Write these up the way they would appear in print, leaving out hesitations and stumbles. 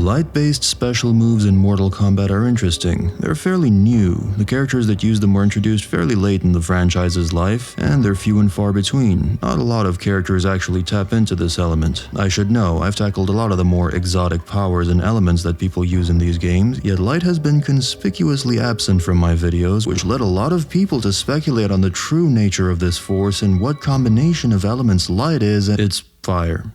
Light-based special moves in Mortal Kombat are interesting. They're fairly new. The characters that use them were introduced fairly late in the franchise's life, and they're few and far between. Not a lot of characters actually tap into this element. I should know, I've tackled a lot of the more exotic powers and elements that people use in these games, yet light has been conspicuously absent from my videos, which led a lot of people to speculate on the true nature of this force and what combination of elements light is. It's fire.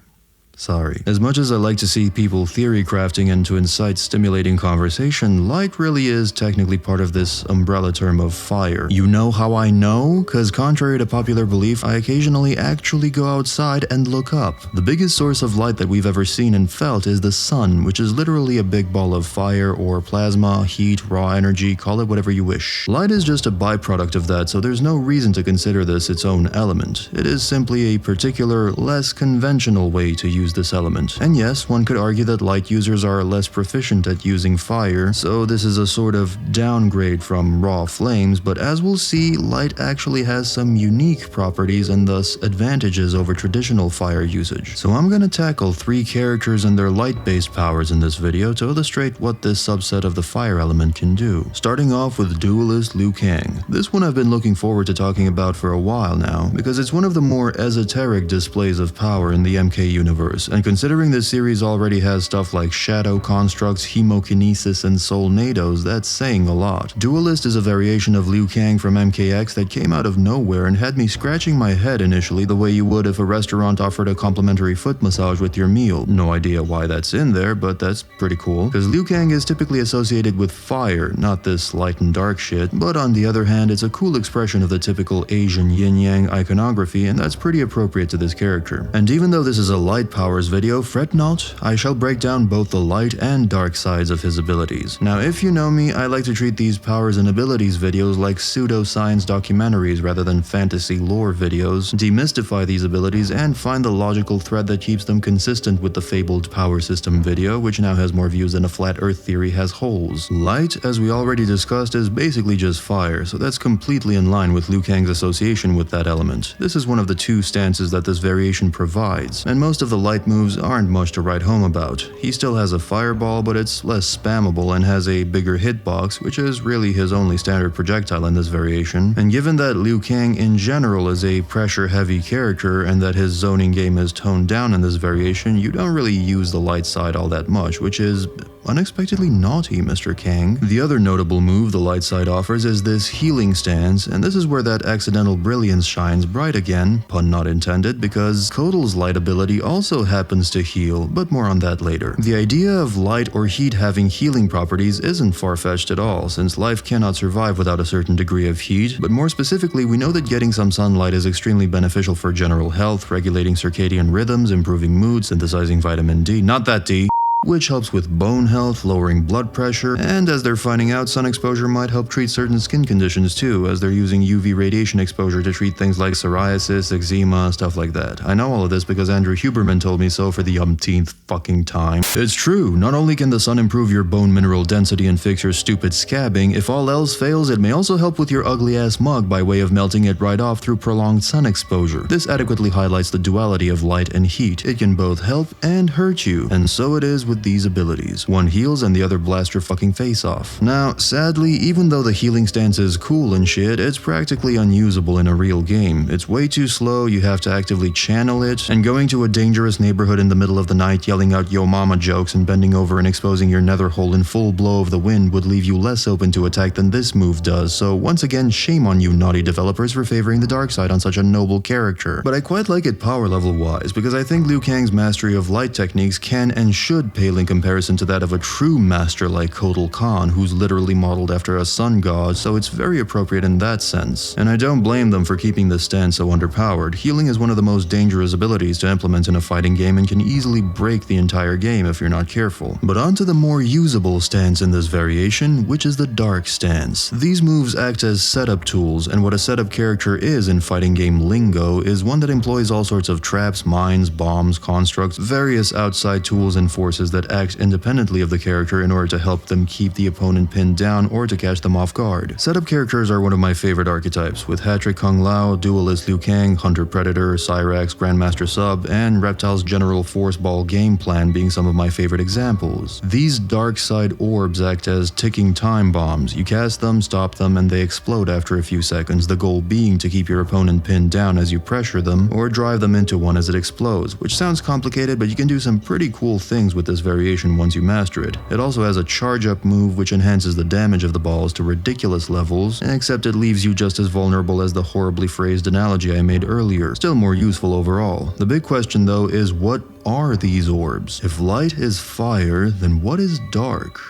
Sorry. As much as I like to see people theory crafting and to incite stimulating conversation, light really is technically part of this umbrella term of fire. You know how I know? Cause contrary to popular belief, I occasionally actually go outside and look up. The biggest source of light that we've ever seen and felt is the sun, which is literally a big ball of fire or plasma, heat, raw energy, call it whatever you wish. Light is just a byproduct of that, so there's no reason to consider this its own element. It is simply a particular, less conventional way to use this element. And yes, one could argue that light users are less proficient at using fire, so this is a sort of downgrade from raw flames, but as we'll see, light actually has some unique properties and thus advantages over traditional fire usage. So I'm gonna tackle 3 characters and their light-based powers in this video to illustrate what this subset of the fire element can do. Starting off with Dualist Liu Kang. This one I've been looking forward to talking about for a while now, because it's one of the more esoteric displays of power in the MK universe, and considering this series already has stuff like shadow constructs, hemokinesis, and soulnados, that's saying a lot. Dualist is a variation of Liu Kang from MKX that came out of nowhere and had me scratching my head initially the way you would if a restaurant offered a complimentary foot massage with your meal. No idea why that's in there, but that's pretty cool, because Liu Kang is typically associated with fire, not this light and dark shit, but on the other hand, it's a cool expression of the typical Asian yin-yang iconography, and that's pretty appropriate to this character. And even though this is a light powers video, fret not, I shall break down both the light and dark sides of his abilities. Now, if you know me, I like to treat these powers and abilities videos like pseudo-science documentaries rather than fantasy lore videos, demystify these abilities, and find the logical thread that keeps them consistent with the fabled power system video, which now has more views than a flat earth theory has holes. Light, as we already discussed, is basically just fire, so that's completely in line with Liu Kang's association with that element. This is one of the 2 stances that this variation provides, and most of the light moves aren't much to write home about. He still has a fireball, but it's less spammable and has a bigger hitbox, which is really his only standard projectile in this variation. And given that Liu Kang in general is a pressure-heavy character and that his zoning game is toned down in this variation, you don't really use the light side all that much, which is unexpectedly naughty, Mr. Kang. The other notable move the light side offers is this healing stance, and this is where that accidental brilliance shines bright again, pun not intended, because Kotal's light ability also happens to heal, but more on that later. The idea of light or heat having healing properties isn't far-fetched at all, since life cannot survive without a certain degree of heat, but more specifically, we know that getting some sunlight is extremely beneficial for general health, regulating circadian rhythms, improving mood, synthesizing vitamin D, not that D, which helps with bone health, lowering blood pressure, and as they're finding out, sun exposure might help treat certain skin conditions too, as they're using UV radiation exposure to treat things like psoriasis, eczema, stuff like that. I know all of this because Andrew Huberman told me so for the umpteenth fucking time. It's true, not only can the sun improve your bone mineral density and fix your stupid scabbing, if all else fails, it may also help with your ugly ass mug by way of melting it right off through prolonged sun exposure. This adequately highlights the duality of light and heat. It can both help and hurt you, and so it is with these abilities. One heals and the other blasts your fucking face off. Now, sadly, even though the healing stance is cool and shit, it's practically unusable in a real game. It's way too slow, you have to actively channel it, and going to a dangerous neighborhood in the middle of the night yelling out yo mama jokes and bending over and exposing your nether hole in full blow of the wind would leave you less open to attack than this move does, so once again, shame on you naughty developers for favoring the dark side on such a noble character. But I quite like it power level wise, because I think Liu Kang's mastery of light techniques can and should pale in comparison to that of a true master like Kotal Kahn, who's literally modeled after a sun god, so it's very appropriate in that sense. And I don't blame them for keeping this stance so underpowered. Healing is one of the most dangerous abilities to implement in a fighting game and can easily break the entire game if you're not careful. But on to the more usable stance in this variation, which is the dark stance. These moves act as setup tools, and what a setup character is in fighting game lingo is one that employs all sorts of traps, mines, bombs, constructs, various outside tools and forces that that act independently of the character in order to help them keep the opponent pinned down or to catch them off guard. Setup characters are one of my favorite archetypes, with Hat-Trick Kung Lao, Dualist Liu Kang, Hunter Predator, Cyrax, Grandmaster Sub, and Reptile's General Force Ball game plan being some of my favorite examples. These dark side orbs act as ticking time bombs. You cast them, stop them, and they explode after a few seconds, the goal being to keep your opponent pinned down as you pressure them, or drive them into one as it explodes, which sounds complicated, but you can do some pretty cool things with this variation once you master it. It also has a charge-up move which enhances the damage of the balls to ridiculous levels, except it leaves you just as vulnerable as the horribly phrased analogy I made earlier. Still more useful overall. The big question though is, what are these orbs? If light is fire, then what is dark?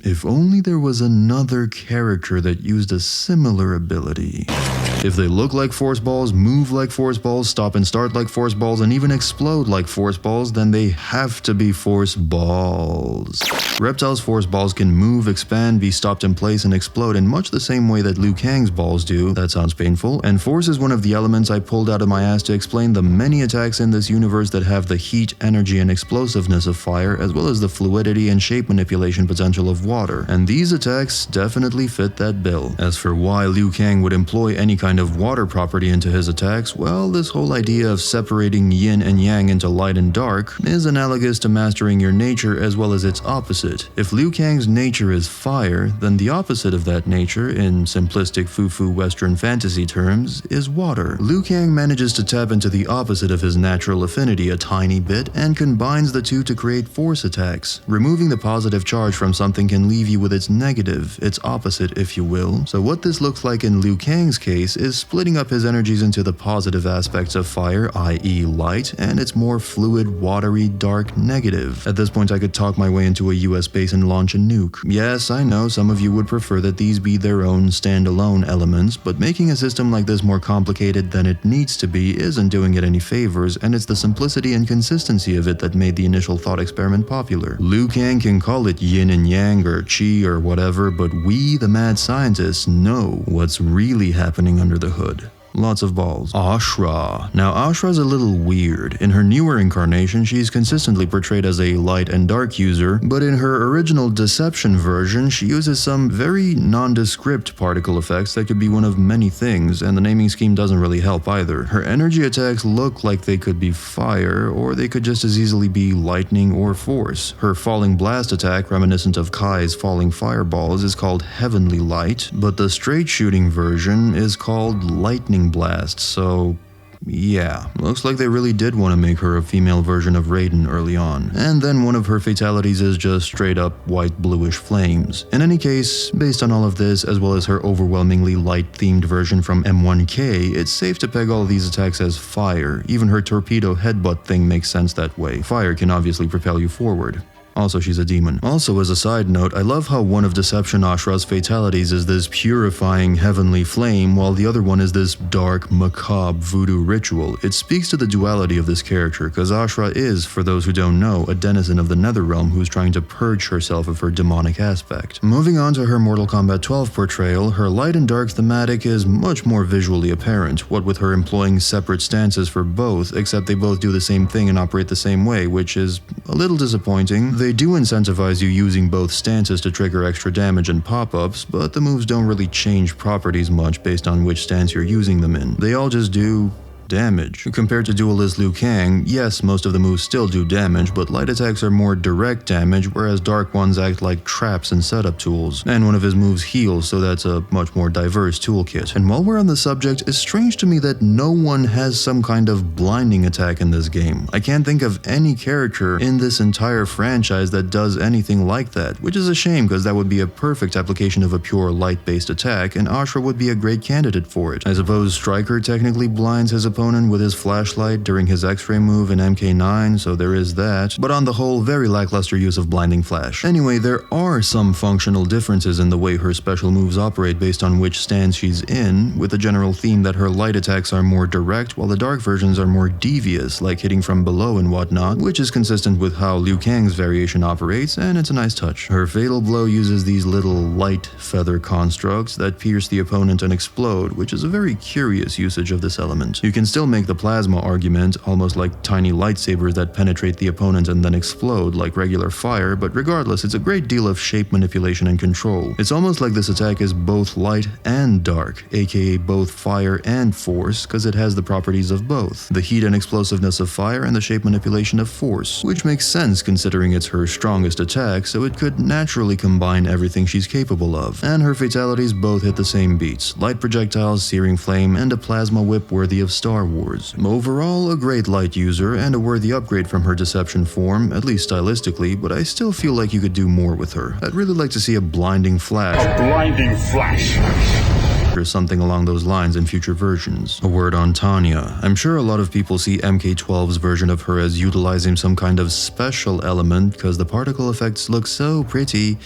If only there was another character that used a similar ability. If they look like force balls, move like force balls, stop and start like force balls, and even explode like force balls, then they have to be force balls. Reptile's force balls can move, expand, be stopped in place, and explode in much the same way that Liu Kang's balls do. That sounds painful. And force is one of the elements I pulled out of my ass to explain the many attacks in this universe that have the heat, energy, and explosiveness of fire, as well as the fluidity and shape manipulation potential of water. And these attacks definitely fit that bill. As for why Liu Kang would employ any kind of water property into his attacks, well, this whole idea of separating yin and yang into light and dark is analogous to mastering your nature as well as its opposite. If Liu Kang's nature is fire, then the opposite of that nature, in simplistic foo-foo Western fantasy terms, is water. Liu Kang manages to tap into the opposite of his natural affinity a tiny bit and combines the two to create force attacks. Removing the positive charge from something can leave you with its negative, its opposite if you will. So what this looks like in Liu Kang's case is splitting up his energies into the positive aspects of fire, i.e. light, and its more fluid, watery, dark negative. At this point I could talk my way into a US base and launch a nuke. Yes, I know some of you would prefer that these be their own standalone elements, but making a system like this more complicated than it needs to be isn't doing it any favors, and it's the simplicity and consistency of it that made the initial thought experiment popular. Liu Kang can call it yin and yang or chi or whatever, but we, the mad scientists, know what's really happening under the hood. Lots of balls. Ashrah. Now Ashrah's a little weird. In her newer incarnation, she's consistently portrayed as a light and dark user, but in her original Deception version, she uses some very nondescript particle effects that could be one of many things, and the naming scheme doesn't really help either. Her energy attacks look like they could be fire, or they could just as easily be lightning or force. Her falling blast attack, reminiscent of Kai's falling fireballs, is called Heavenly Light, but the straight shooting version is called Lightning Blast, so yeah, looks like they really did want to make her a female version of Raiden early on. And then one of her fatalities is just straight up white bluish flames. In any case, based on all of this, as well as her overwhelmingly light themed version from M1K, it's safe to peg all of these attacks as fire. Even her torpedo headbutt thing makes sense that way. Fire can obviously propel you forward. Also, she's a demon. Also, as a side note, I love how one of Deception Ashrah's fatalities is this purifying heavenly flame, while the other one is this dark, macabre voodoo ritual. It speaks to the duality of this character, because Ashrah is, for those who don't know, a denizen of the Netherrealm who's trying to purge herself of her demonic aspect. Moving on to her Mortal Kombat 12 portrayal, her light and dark thematic is much more visually apparent, what with her employing separate stances for both, except they both do the same thing and operate the same way, which is a little disappointing. They do incentivize you using both stances to trigger extra damage and pop-ups, but the moves don't really change properties much based on which stance you're using them in. They all just do damage. Compared to Dualist Liu Kang, yes, most of the moves still do damage, but light attacks are more direct damage, whereas dark ones act like traps and setup tools. And one of his moves heals, so that's a much more diverse toolkit. And while we're on the subject, it's strange to me that no one has some kind of blinding attack in this game. I can't think of any character in this entire franchise that does anything like that, which is a shame because that would be a perfect application of a pure light-based attack, and Ashrah would be a great candidate for it. I suppose Stryker technically blinds his opponent with his flashlight during his X-ray move in MK9, so there is that, but on the whole, very lackluster use of blinding flash. Anyway, there are some functional differences in the way her special moves operate based on which stance she's in, with the general theme that her light attacks are more direct while the dark versions are more devious, like hitting from below and whatnot, which is consistent with how Liu Kang's variation operates, and it's a nice touch. Her fatal blow uses these little light feather constructs that pierce the opponent and explode, which is a very curious usage of this element. You can can still make the plasma argument, almost like tiny lightsabers that penetrate the opponent and then explode like regular fire, but regardless, it's a great deal of shape manipulation and control. It's almost like this attack is both light and dark, aka both fire and force, because it has the properties of both. The heat and explosiveness of fire and the shape manipulation of force, which makes sense considering it's her strongest attack, so it could naturally combine everything she's capable of. And her fatalities both hit the same beats: light projectiles, searing flame, and a plasma whip worthy of Star Wars. Overall, a great light user and a worthy upgrade from her deception form, at least stylistically, but I still feel like you could do more with her. I'd really like to see a blinding flash. A blinding flash! Or something along those lines in future versions. A word on Tanya. I'm sure a lot of people see MK12's version of her as utilizing some kind of special element because the particle effects look so pretty.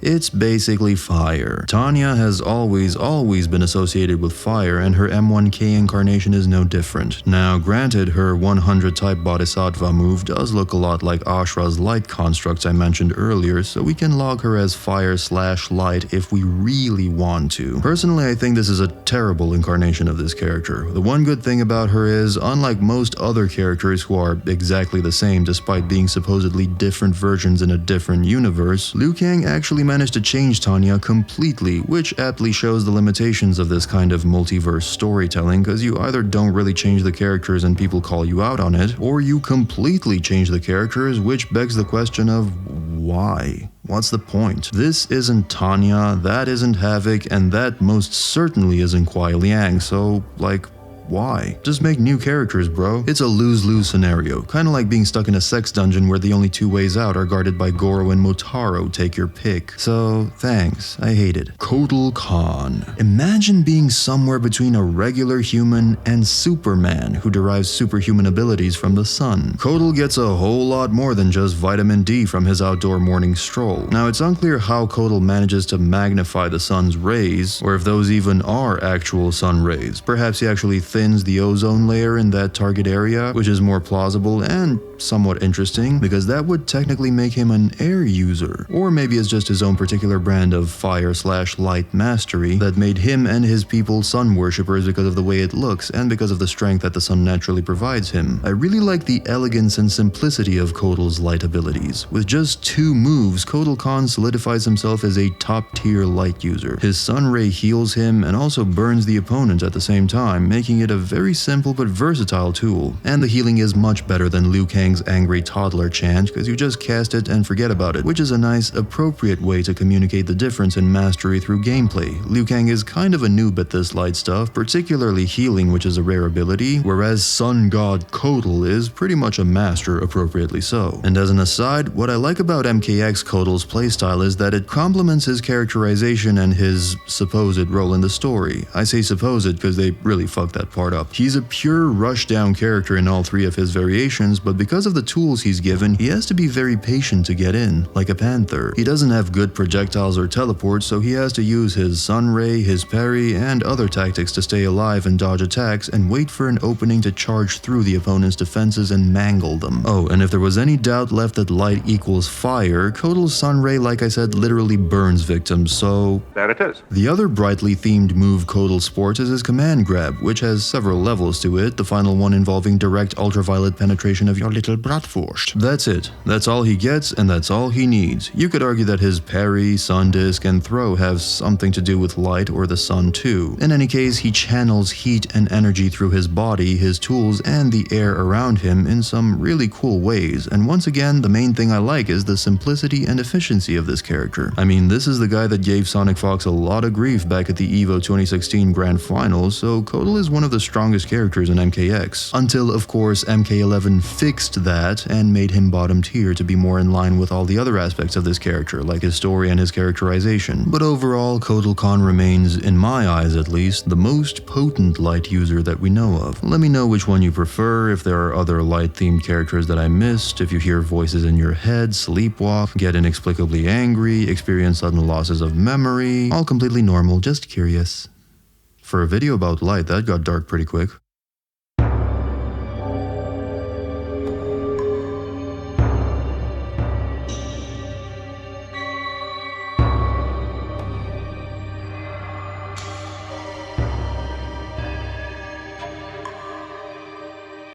It's basically fire. Tanya has always been associated with fire, and her M1K incarnation is no different. Now, granted, her 100 type Bodhisattva move does look a lot like Ashrah's light constructs I mentioned earlier, so we can log her as fire/light if we really want to. Personally, I think this is a terrible incarnation of this character. The one good thing about her is, unlike most other characters who are exactly the same despite being supposedly different versions in a different universe, Liu Kang actually managed to change Tanya completely, which aptly shows the limitations of this kind of multiverse storytelling, because you either don't really change the characters and people call you out on it, or you completely change the characters, which begs the question of why? What's the point? This isn't Tanya, that isn't Havoc, and that most certainly isn't Kuai Liang, so, like, why? Just make new characters, bro. It's a lose-lose scenario, kinda like being stuck in a sex dungeon where the only two ways out are guarded by Goro and Motaro, take your pick. So, thanks, I hate it. Kotal Kahn. Imagine being somewhere between a regular human and Superman, who derives superhuman abilities from the sun. Kotal gets a whole lot more than just vitamin D from his outdoor morning stroll. Now, it's unclear how Kotal manages to magnify the sun's rays, or if those even are actual sun rays. Perhaps he actually thins the ozone layer in that target area, which is more plausible and somewhat interesting, because that would technically make him an air user. Or maybe it's just his own particular brand of fire/light mastery that made him and his people sun worshippers because of the way it looks and because of the strength that the sun naturally provides him. I really like the elegance and simplicity of Kotal's light abilities. With just 2 moves, Kotal Kahn solidifies himself as a top-tier light user. His sun ray heals him and also burns the opponent at the same time, making it a very simple but versatile tool. And the healing is much better than Liu Kang's angry toddler chant, because you just cast it and forget about it, which is a nice, appropriate way to communicate the difference in mastery through gameplay. Liu Kang is kind of a noob at this light stuff, particularly healing, which is a rare ability, whereas Sun God Kotal is pretty much a master, appropriately so. And as an aside, what I like about MKX Kotal's playstyle is that it complements his characterization and his supposed role in the story. I say supposed because they really fucked that part up. He's a pure rushdown character in all 3 of his variations, but because of the tools he's given, he has to be very patient to get in, like a panther. He doesn't have good projectiles or teleports, so he has to use his sun ray, his parry, and other tactics to stay alive and dodge attacks and wait for an opening to charge through the opponent's defenses and mangle them. Oh, and if there was any doubt left that light equals fire, Kotal's sun ray, like I said, literally burns victims, so There it is. the other brightly themed move Kotal sports is his command grab, which has several levels to it, the final one involving direct ultraviolet penetration of your little bratwurst. That's it. That's all he gets, and that's all he needs. You could argue that his parry, sun disk, and throw have something to do with light or the sun too. In any case, he channels heat and energy through his body, his tools, and the air around him in some really cool ways, and once again, the main thing I like is the simplicity and efficiency of this character. I mean, this is the guy that gave Sonic Fox a lot of grief back at the EVO 2016 Grand Finals, so Kotal is one of the strongest characters in MKX. Until, of course, MK11 fixed that and made him bottom tier to be more in line with all the other aspects of this character, like his story and his characterization. But overall, Kotal Kahn remains, in my eyes at least, the most potent light user that we know of. Let me know which one you prefer, if there are other light-themed characters that I missed, if you hear voices in your head, sleepwalk, get inexplicably angry, experience sudden losses of memory. All completely normal, just curious. For a video about light, that got dark pretty quick.